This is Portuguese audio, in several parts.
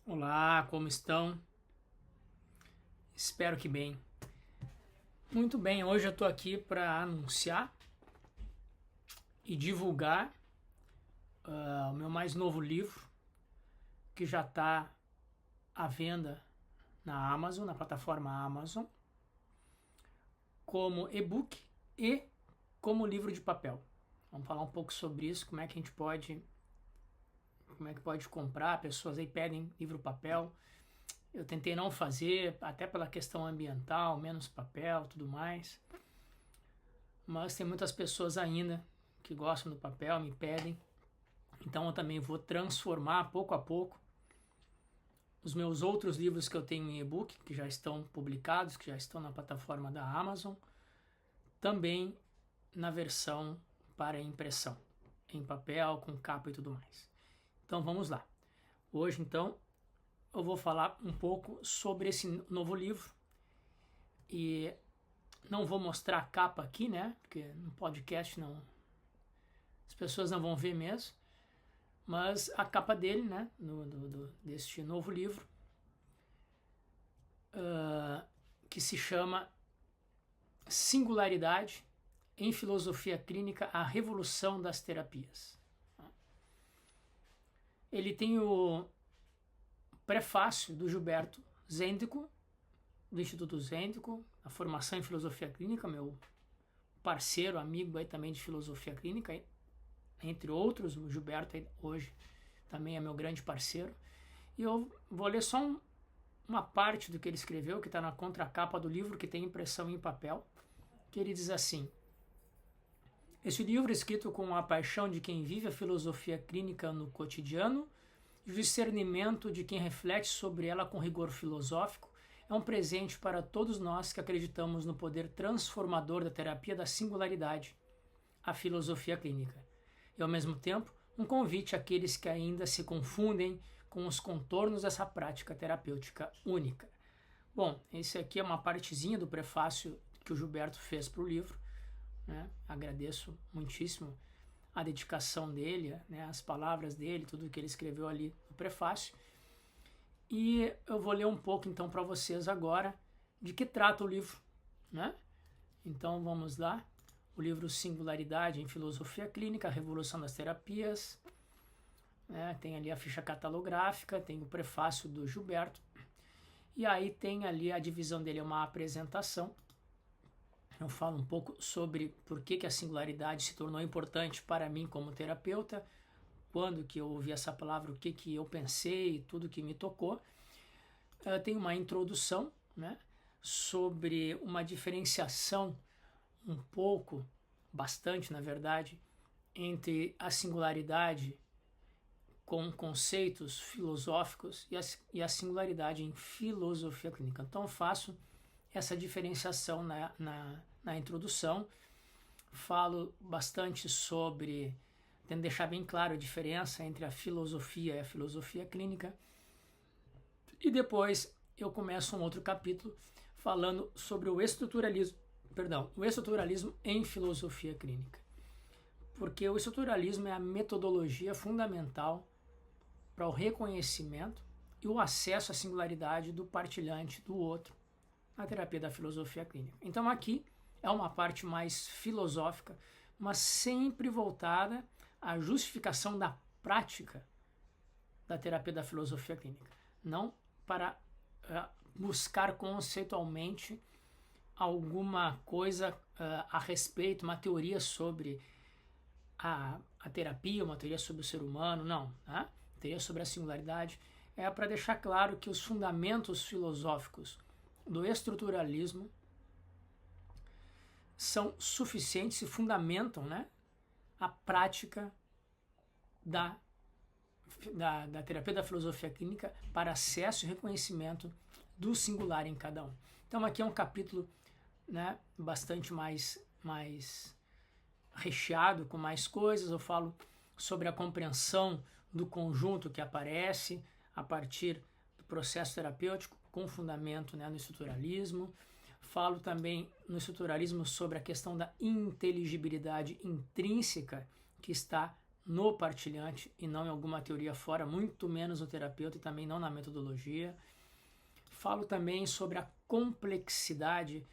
Olá, como estão? Espero que bem. Muito bem, hoje eu estou aqui para anunciar e divulgar o meu mais novo livro, que já está à venda na Amazon, na plataforma Amazon, como e-book e como livro de papel. Vamos falar um pouco sobre isso, como é que pode comprar. Pessoas aí pedem livro papel. Eu tentei não fazer, até pela questão ambiental, menos papel, tudo mais. Mas tem muitas pessoas ainda que gostam do papel, me pedem. Então eu também vou transformar pouco a pouco os meus outros livros que eu tenho em e-book, que já estão publicados, que já estão na plataforma da Amazon, também na versão para impressão, em papel, com capa e tudo mais. Então vamos lá. Hoje então eu vou falar um pouco sobre esse novo livro e não vou mostrar a capa aqui, né? Porque no podcast não, as pessoas não vão ver mesmo. Mas a capa dele, né? Deste novo livro, que se chama Singularidade em Filosofia Clínica, a Revolução das Terapias. Ele tem o prefácio do Gilberto Zêndico, do Instituto Zêndico, a formação em Filosofia Clínica, meu parceiro, amigo aí também de Filosofia Clínica, entre outros. O Gilberto hoje também é meu grande parceiro. E eu vou ler só uma parte do que ele escreveu, que está na contracapa do livro, que tem impressão em papel, que ele diz assim: esse livro, escrito com a paixão de quem vive a filosofia clínica no cotidiano e o discernimento de quem reflete sobre ela com rigor filosófico, é um presente para todos nós que acreditamos no poder transformador da terapia da singularidade, a filosofia clínica. E, ao mesmo tempo, um convite àqueles que ainda se confundem com os contornos dessa prática terapêutica única. Bom, esse aqui é uma partezinha do prefácio que o Gilberto fez para o livro, né? Agradeço muitíssimo a dedicação dele, né? As palavras dele, tudo que ele escreveu ali no prefácio. E eu vou ler um pouco então para vocês agora de que trata o livro, né? Então vamos lá. O livro Singularidade em Filosofia Clínica, a Revolução das Terapias, né? Tem ali a ficha catalográfica, tem o prefácio do Gilberto, e aí tem ali a divisão dele, é uma apresentação. Eu falo um pouco sobre por que a singularidade se tornou importante para mim como terapeuta, quando que eu ouvi essa palavra, o que eu pensei, tudo que me tocou. Tem uma introdução, né, sobre uma diferenciação um pouco, bastante na verdade, entre a singularidade com conceitos filosóficos e a singularidade em filosofia clínica. Então eu faço essa diferenciação na introdução, falo bastante sobre, tento deixar bem claro a diferença entre a filosofia e a filosofia clínica, e depois eu começo um outro capítulo falando sobre o estruturalismo em filosofia clínica. Porque o estruturalismo é a metodologia fundamental para o reconhecimento e o acesso à singularidade do partilhante, do outro, na terapia da filosofia clínica. Então aqui é uma parte mais filosófica, mas sempre voltada à justificação da prática da terapia da filosofia clínica, não para buscar conceitualmente alguma coisa a respeito, uma teoria sobre a terapia, uma teoria sobre o ser humano, não, né? Teoria sobre a singularidade é para deixar claro que os fundamentos filosóficos do estruturalismo são suficientes e fundamentam, né, a prática da terapia da filosofia clínica para acesso e reconhecimento do singular em cada um. Então aqui é um capítulo, né, bastante mais recheado, com mais coisas. Eu falo sobre a compreensão do conjunto que aparece a partir do processo terapêutico, com fundamento, né, no estruturalismo. Falo também no estruturalismo sobre a questão da inteligibilidade intrínseca que está no partilhante e não em alguma teoria fora, muito menos no terapeuta e também não na metodologia. Falo também sobre a complexidade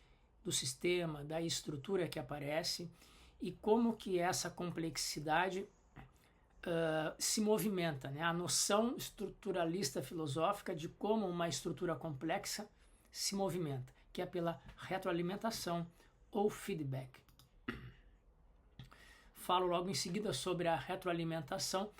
do sistema, da estrutura que aparece e como que essa complexidade se movimenta, né? A noção estruturalista filosófica de como uma estrutura complexa se movimenta, que é pela retroalimentação ou feedback. Falo logo em seguida sobre a retroalimentação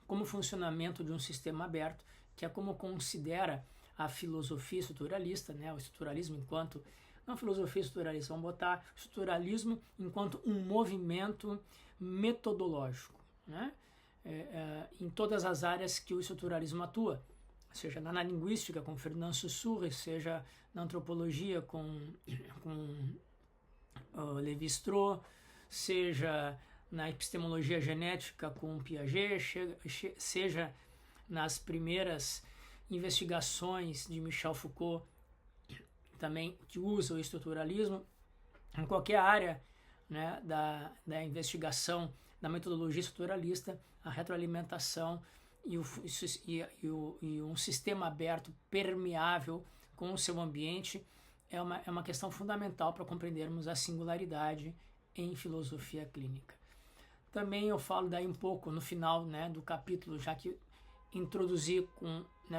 como funcionamento de um sistema aberto, que é como considera a filosofia estruturalista, né? O estruturalismo enquanto... Não filosofia estruturalista, vamos botar estruturalismo enquanto um movimento metodológico, né? Em todas as áreas que o estruturalismo atua, seja na linguística com Ferdinand Saussure, seja na antropologia com Lévi-Strauss, seja na epistemologia genética com Piaget, seja nas primeiras investigações de Michel Foucault, também que usa o estruturalismo, em qualquer área, né, da investigação da metodologia estruturalista, a retroalimentação e um sistema aberto, permeável com o seu ambiente é uma questão fundamental para compreendermos a singularidade em filosofia clínica. Também eu falo daí um pouco no final, né, do capítulo, já que introduzi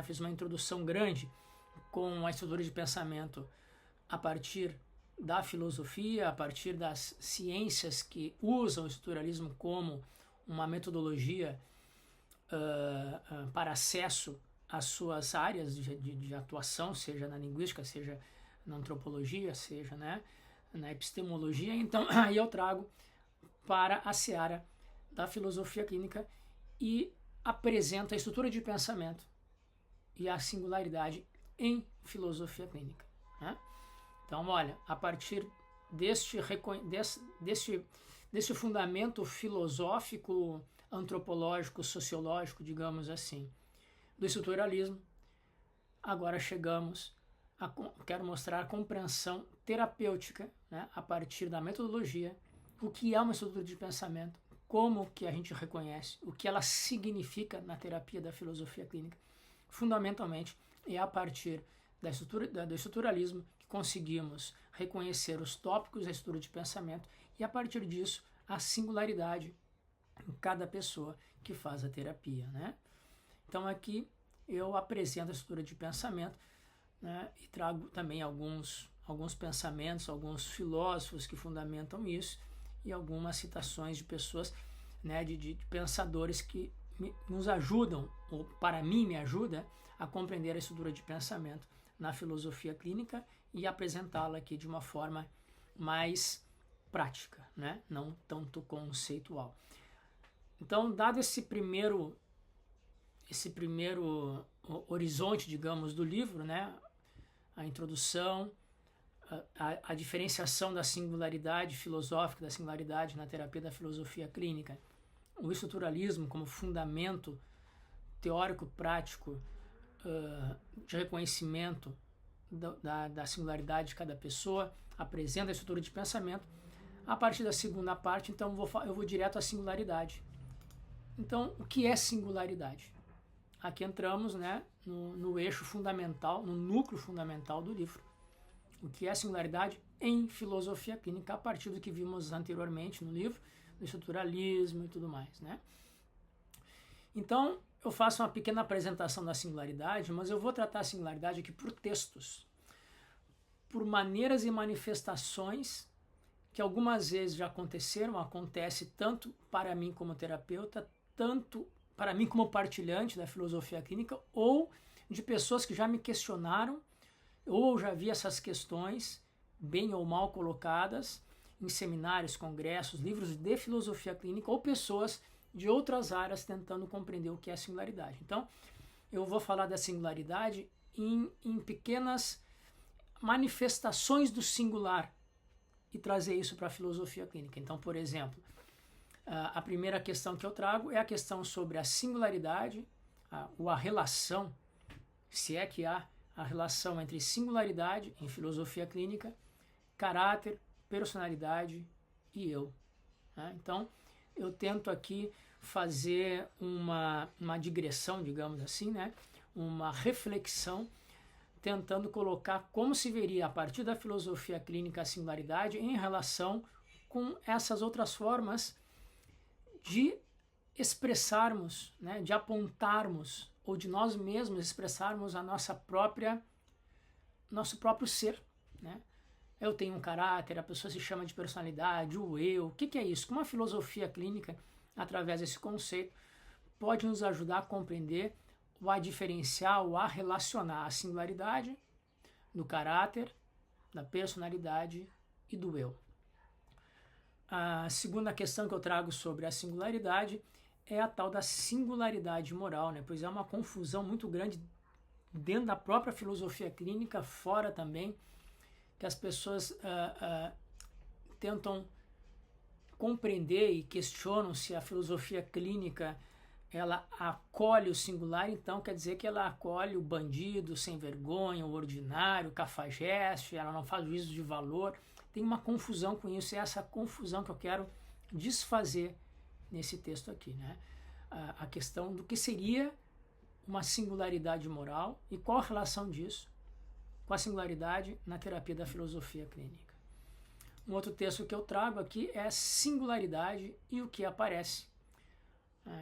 fiz uma introdução grande com a estrutura de pensamento a partir da filosofia, a partir das ciências que usam o estruturalismo como uma metodologia para acesso às suas áreas de atuação, seja na linguística, seja na antropologia, seja, né, na epistemologia. Então, aí eu trago para a seara da filosofia clínica e apresento a estrutura de pensamento e a singularidade em filosofia clínica, né? Então, olha, a partir deste fundamento filosófico, antropológico, sociológico, digamos assim, do estruturalismo, agora chegamos quero mostrar a compreensão terapêutica, né, a partir da metodologia, o que é uma estrutura de pensamento, como que a gente reconhece, o que ela significa na terapia da filosofia clínica. Fundamentalmente, é a partir do estruturalismo que conseguimos reconhecer os tópicos da estrutura de pensamento e, a partir disso, a singularidade em cada pessoa que faz a terapia, né? Então, aqui eu apresento a estrutura de pensamento, né, e trago também alguns pensamentos, alguns filósofos que fundamentam isso e algumas citações de pessoas, né, de pensadores que nos ajudam, ou para mim me ajuda, a compreender a estrutura de pensamento na filosofia clínica e apresentá-la aqui de uma forma mais prática, né, não tanto conceitual. Então, dado esse primeiro horizonte, digamos, do livro, né, a introdução, a diferenciação da singularidade filosófica, da singularidade na terapia da filosofia clínica, o estruturalismo como fundamento teórico-prático de reconhecimento da singularidade de cada pessoa, apresenta a estrutura de pensamento. A partir da segunda parte, então, eu vou direto à singularidade. Então, o que é singularidade? Aqui entramos, né, no eixo fundamental, no núcleo fundamental do livro. O que é singularidade em filosofia clínica, a partir do que vimos anteriormente no livro, do estruturalismo e tudo mais, né? Então, eu faço uma pequena apresentação da singularidade, mas eu vou tratar a singularidade aqui por textos, por maneiras e manifestações que algumas vezes já acontece tanto para mim como terapeuta, tanto para mim como partilhante da filosofia clínica, ou de pessoas que já me questionaram, ou já vi essas questões, bem ou mal colocadas, em seminários, congressos, livros de filosofia clínica, ou pessoas de outras áreas tentando compreender o que é singularidade. Então, eu vou falar da singularidade em pequenas manifestações do singular e trazer isso para a filosofia clínica. Então, por exemplo, a primeira questão que eu trago é a questão sobre a singularidade, ou a relação, se é que há a relação entre singularidade em filosofia clínica, caráter, personalidade e eu, né? Então, eu tento aqui fazer uma digressão, digamos assim, né? Uma reflexão, tentando colocar como se veria a partir da filosofia clínica a singularidade em relação com essas outras formas de expressarmos, né? De apontarmos ou de nós mesmos expressarmos a nosso próprio ser, né? Eu tenho um caráter, a pessoa se chama de personalidade, o eu. O que é isso? Como a filosofia clínica, através desse conceito, pode nos ajudar a compreender ou a diferenciar ou a relacionar a singularidade do caráter, da personalidade e do eu. A segunda questão que eu trago sobre a singularidade é a tal da singularidade moral, né? Pois é uma confusão muito grande dentro da própria filosofia clínica, fora também, que as pessoas tentam compreender e questionam se a filosofia clínica ela acolhe o singular, então quer dizer que ela acolhe o bandido, sem vergonha, o ordinário, o cafajeste, ela não faz juízo de valor. Tem uma confusão com isso, e é essa confusão que eu quero desfazer nesse texto aqui, né? A questão do que seria uma singularidade moral e qual a relação disso com a singularidade na terapia da filosofia clínica. Um outro texto que eu trago aqui é singularidade e o que aparece.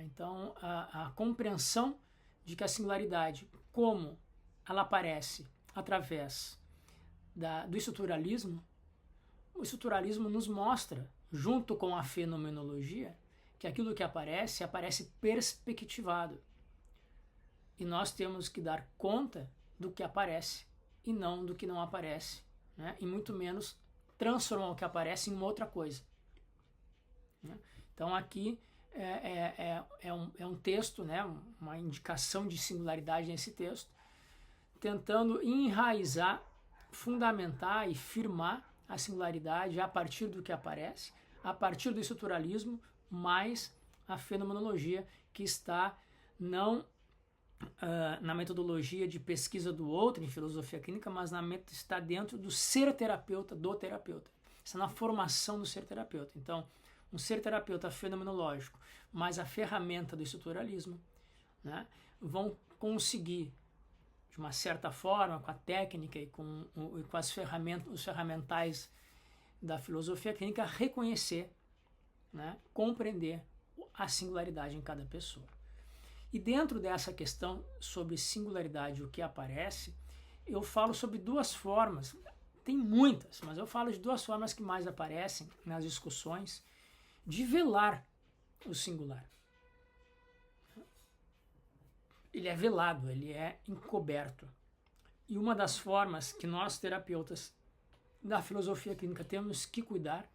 Então, a compreensão de que a singularidade, como ela aparece através do estruturalismo, o estruturalismo nos mostra, junto com a fenomenologia, que aquilo que aparece perspectivado. E nós temos que dar conta do que aparece e não do que não aparece, né? E muito menos transformar o que aparece em uma outra coisa, né? Então aqui é um texto, né? Uma indicação de singularidade nesse texto, tentando enraizar, fundamentar e firmar a singularidade a partir do que aparece, a partir do estruturalismo, mais a fenomenologia, que está não na metodologia de pesquisa do outro, em filosofia clínica, mas está dentro do ser terapeuta, do terapeuta. Está na formação do ser terapeuta. Então, um ser terapeuta fenomenológico, mais a ferramenta do estruturalismo, né, vão conseguir, de uma certa forma, com a técnica e com os ferramentais da filosofia clínica, reconhecer, né, compreender a singularidade em cada pessoa. E dentro dessa questão sobre singularidade, o que aparece, eu falo sobre duas formas, tem muitas, mas eu falo de duas formas que mais aparecem nas discussões de velar o singular. Ele é velado, ele é encoberto. E uma das formas que nós, terapeutas da filosofia clínica, temos que cuidar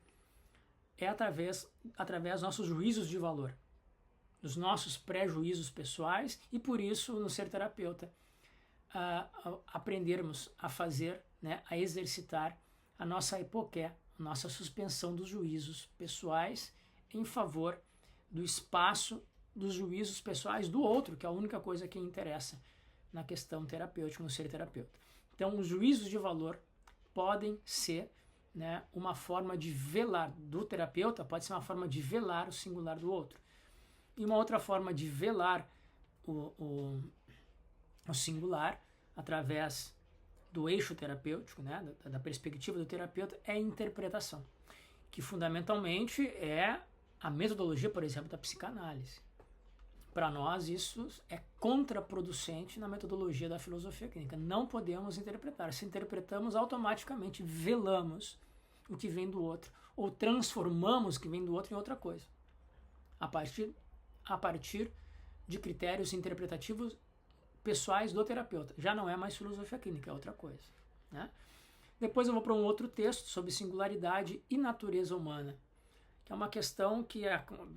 é através dos nossos juízos de valor, dos nossos pré-juízos pessoais, e por isso, no ser terapeuta, aprendermos a fazer, né, a exercitar a nossa hipoké, a nossa suspensão dos juízos pessoais em favor do espaço dos juízos pessoais do outro, que é a única coisa que interessa na questão terapêutica, no ser terapeuta. Então, os juízos de valor podem ser, né, uma forma de velar do terapeuta, pode ser uma forma de velar o singular do outro. E uma outra forma de velar o singular, através do eixo terapêutico, né, da perspectiva do terapeuta, é a interpretação, que fundamentalmente é a metodologia, por exemplo, da psicanálise. Para nós, isso é contraproducente na metodologia da filosofia clínica. Não podemos interpretar. Se interpretamos, automaticamente velamos o que vem do outro, ou transformamos o que vem do outro em outra coisa, a partir de critérios interpretativos pessoais do terapeuta. Já não é mais filosofia clínica, é outra coisa, né? Depois eu vou para um outro texto sobre singularidade e natureza humana, que é uma questão que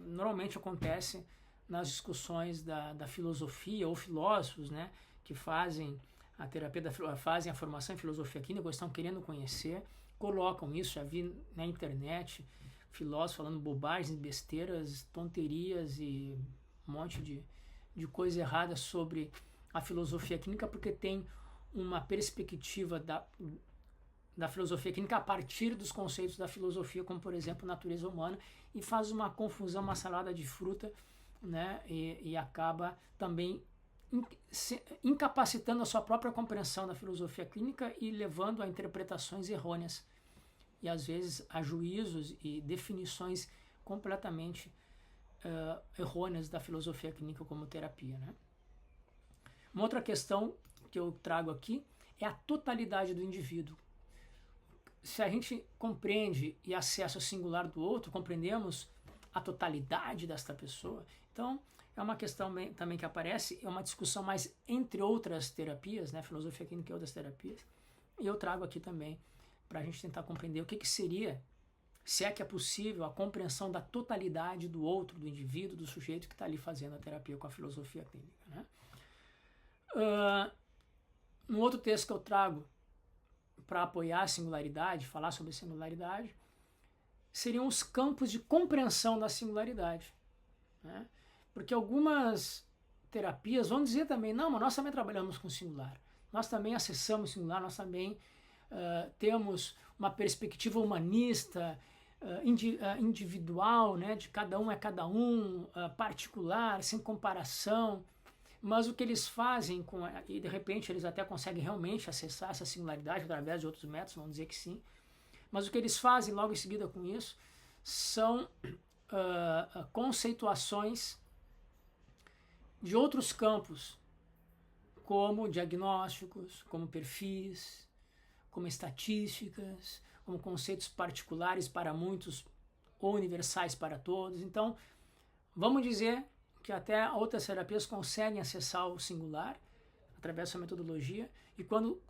normalmente acontece nas discussões da filosofia, ou filósofos, né, que fazem a terapia, fazem a formação em filosofia clínica, ou estão querendo conhecer, colocam isso, já vi na internet, filósofos falando bobagens, besteiras, tonterias e um monte de coisa errada sobre a filosofia clínica, porque tem uma perspectiva da filosofia clínica a partir dos conceitos da filosofia, como, por exemplo, natureza humana, e faz uma confusão, uma salada de fruta, né, e acaba também incapacitando a sua própria compreensão da filosofia clínica e levando a interpretações errôneas e às vezes a juízos e definições completamente errôneas da filosofia clínica como terapia, né? Uma outra questão que eu trago aqui é a totalidade do indivíduo. Se a gente compreende e acessa o singular do outro, compreendemos a totalidade desta pessoa. Então, é uma questão também que aparece, é uma discussão mais entre outras terapias, né, filosofia clínica e outras terapias. E eu trago aqui também para a gente tentar compreender o que seria, se é que é possível, a compreensão da totalidade do outro, do indivíduo, do sujeito que está ali fazendo a terapia com a filosofia clínica, né? Um outro texto que eu trago para apoiar a singularidade, falar sobre singularidade, seriam os campos de compreensão da singularidade, né? Porque algumas terapias vão dizer também, não, mas nós também trabalhamos com singular, nós também acessamos singular, nós também temos uma perspectiva humanista, individual, né? De cada um é cada um, particular, sem comparação. Mas o que eles fazem, e de repente eles até conseguem realmente acessar essa singularidade através de outros métodos, vamos dizer que sim, mas o que eles fazem logo em seguida com isso são conceituações de outros campos, como diagnósticos, como perfis, como estatísticas, como conceitos particulares para muitos ou universais para todos. Então, vamos dizer que até outras terapias conseguem acessar o singular através dessa metodologia, e quando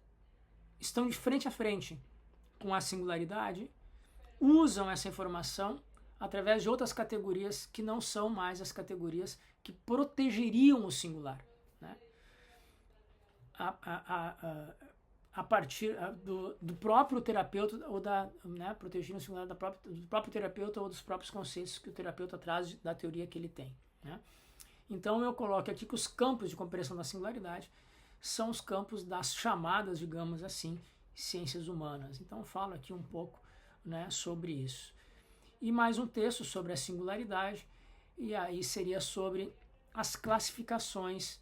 estão de frente a frente com a singularidade, usam essa informação através de outras categorias que não são mais as categorias que protegeriam o singular, né? A partir do próprio terapeuta, ou né, proteger o singular do próprio terapeuta ou dos próprios conceitos que o terapeuta traz da teoria que ele tem, né? Então eu coloco aqui que os campos de compreensão da singularidade são os campos das chamadas, digamos assim, ciências humanas. Então eu falo aqui um pouco, né, sobre isso. E mais um texto sobre a singularidade, e aí seria sobre as classificações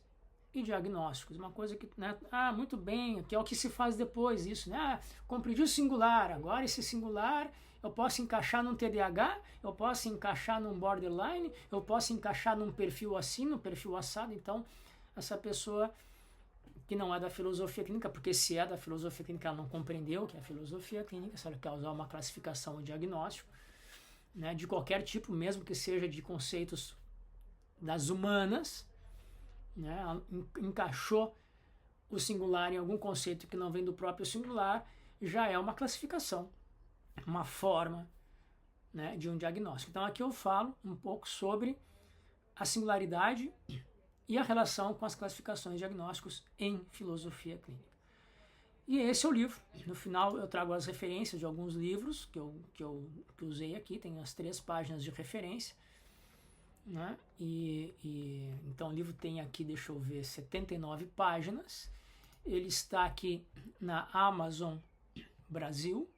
e diagnósticos. Uma coisa que, né, muito bem, que é o que se faz depois, isso, né? Compreendi o singular, agora esse singular eu posso encaixar num TDAH, eu posso encaixar num borderline, eu posso encaixar num perfil assim, num perfil assado. Então, essa pessoa que não é da filosofia clínica, porque se é da filosofia clínica, ela não compreendeu o que é a filosofia clínica, se ela quer usar uma classificação ou diagnóstico, né, de qualquer tipo, mesmo que seja de conceitos das humanas, né, ela encaixou o singular em algum conceito que não vem do próprio singular, já é uma classificação, uma forma, né, de um diagnóstico. Então aqui eu falo um pouco sobre a singularidade e a relação com as classificações diagnósticos em filosofia clínica. E esse é o livro. No final eu trago as referências de alguns livros que eu usei aqui, tem as 3 páginas de referência, né? Então o livro tem aqui, deixa eu ver, 79 páginas. Ele está aqui na Amazon Brasil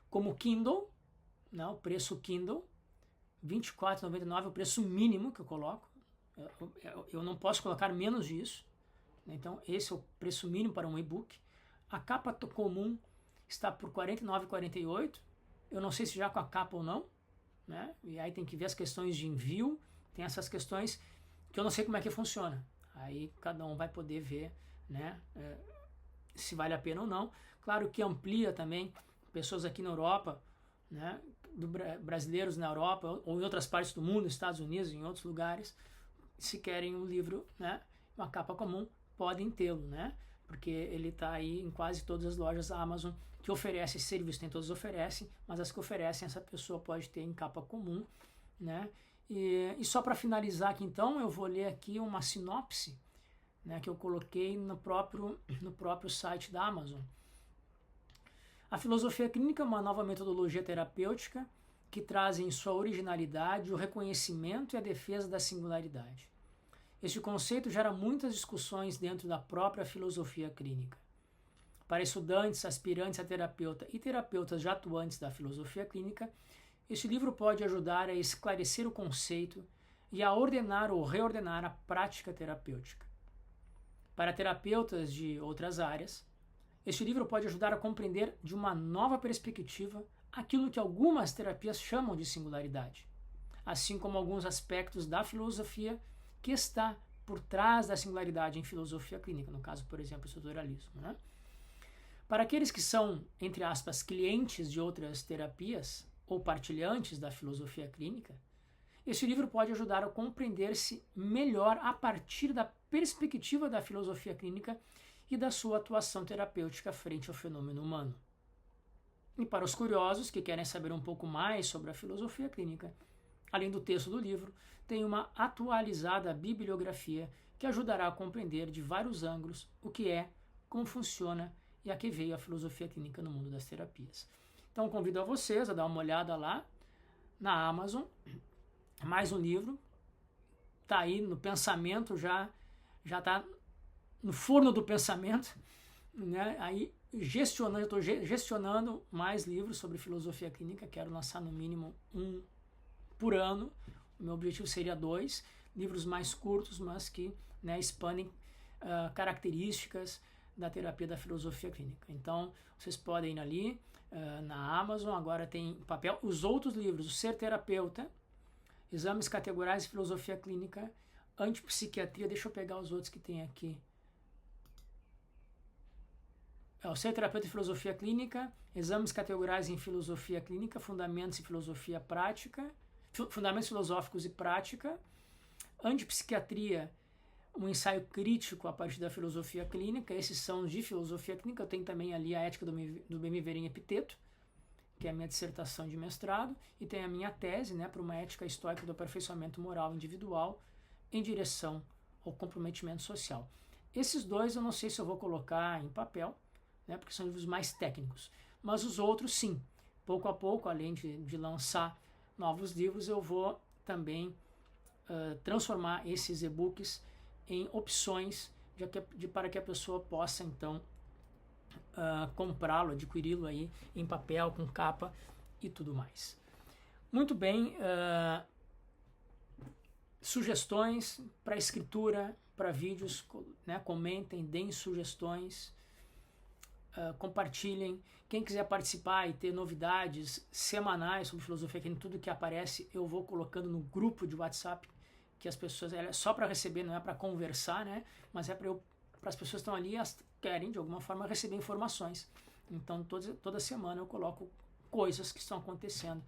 como Kindle, né? O preço Kindle, R$ 24,99 é o preço mínimo que eu coloco. Eu não posso colocar menos disso, né? Então esse é o preço mínimo para um e-book. A capa comum está por R$ 49,48. Eu não sei se já com a capa ou não, né? E aí tem que ver as questões de envio, tem essas questões que eu não sei como é que funciona. Aí cada um vai poder ver, né, se vale a pena ou não. Claro que amplia também pessoas aqui na Europa, né, brasileiros na Europa ou em outras partes do mundo, Estados Unidos, em outros lugares, se querem um livro, né, uma capa comum, podem tê-lo, né? Porque ele está aí em quase todas as lojas da Amazon que oferecem esse serviço. Nem todas oferecem, mas as que oferecem essa pessoa pode ter em capa comum, né? E só para finalizar aqui então, eu vou ler aqui uma sinopse, né, que eu coloquei no próprio site da Amazon. A filosofia clínica é uma nova metodologia terapêutica que traz em sua originalidade o reconhecimento e a defesa da singularidade. Este conceito gera muitas discussões dentro da própria filosofia clínica. Para estudantes, aspirantes a terapeuta e terapeutas já atuantes da filosofia clínica, este livro pode ajudar a esclarecer o conceito, e a ordenar ou reordenar a prática terapêutica. Para terapeutas de outras áreas, este livro pode ajudar a compreender de uma nova perspectiva aquilo que algumas terapias chamam de singularidade, assim como alguns aspectos da filosofia que está por trás da singularidade em filosofia clínica, no caso, por exemplo, o estruturalismo, né? Para aqueles que são, entre aspas, clientes de outras terapias ou partilhantes da filosofia clínica, este livro pode ajudar a compreender-se melhor a partir da perspectiva da filosofia clínica e da sua atuação terapêutica frente ao fenômeno humano. E para os curiosos que querem saber um pouco mais sobre a filosofia clínica, além do texto do livro, tem uma atualizada bibliografia que ajudará a compreender de vários ângulos o que é, como funciona e a que veio a filosofia clínica no mundo das terapias. Então convido a vocês a dar uma olhada lá na Amazon. Mais um livro, está aí no pensamento, já está no forno do pensamento, né? Aí gestionando, eu estou gestionando mais livros sobre filosofia clínica, quero lançar no mínimo um por ano. O meu objetivo seria 2 livros mais curtos, mas que, né, expandem características da terapia da filosofia clínica. Então, vocês podem ir ali na Amazon, agora tem papel. Os outros livros, o Ser Terapeuta, Exames Categorais e Filosofia Clínica, Antipsiquiatria, deixa eu pegar os outros que tem aqui. O Ser Terapeuta e Filosofia Clínica, Exames Categorais em Filosofia Clínica, Fundamentos e Filosofia Prática, Fundamentos Filosóficos e Prática, Antipsiquiatria, um ensaio crítico a partir da filosofia clínica. Esses são os de filosofia clínica. Eu tenho também ali a Ética do Bem Viver em Epiteto, que é a minha dissertação de mestrado, e tem a minha tese, né, para uma ética estoica do aperfeiçoamento moral individual em direção ao comprometimento social. Esses 2 eu não sei se eu vou colocar em papel, né, porque são livros mais técnicos, mas os outros sim. Pouco a pouco, além de lançar novos livros, eu vou também transformar esses e-books em opções para que a pessoa possa, então, comprá-lo, adquiri-lo aí em papel, com capa e tudo mais. Muito bem, sugestões para escritura, para vídeos, né? Comentem, deem sugestões, compartilhem. Quem quiser participar e ter novidades semanais sobre filosofia clínica, tudo que aparece eu vou colocando no grupo de WhatsApp, que as pessoas, é só para receber, não é para conversar, né? Mas é para as pessoas que estão ali, elas querem de alguma forma receber informações. Então toda semana eu coloco coisas que estão acontecendo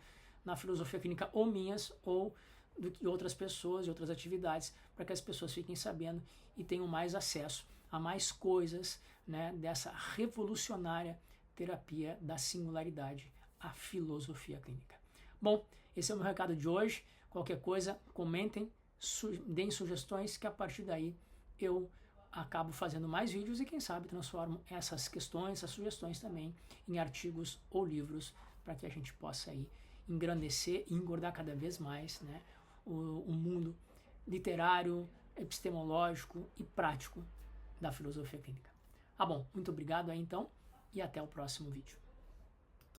na filosofia clínica, ou minhas, ou de outras pessoas, de outras atividades, para que as pessoas fiquem sabendo e tenham mais acesso a mais coisas, né, dessa revolucionária terapia da singularidade, a filosofia clínica. Bom, esse é o meu recado de hoje. Qualquer coisa, comentem, deem sugestões, que a partir daí eu acabo fazendo mais vídeos e quem sabe transformo essas questões, essas sugestões também em artigos ou livros, para que a gente possa aí engrandecer e engordar cada vez mais, né, o mundo literário, epistemológico e prático da filosofia clínica. Bom, muito obrigado aí então e até o próximo vídeo.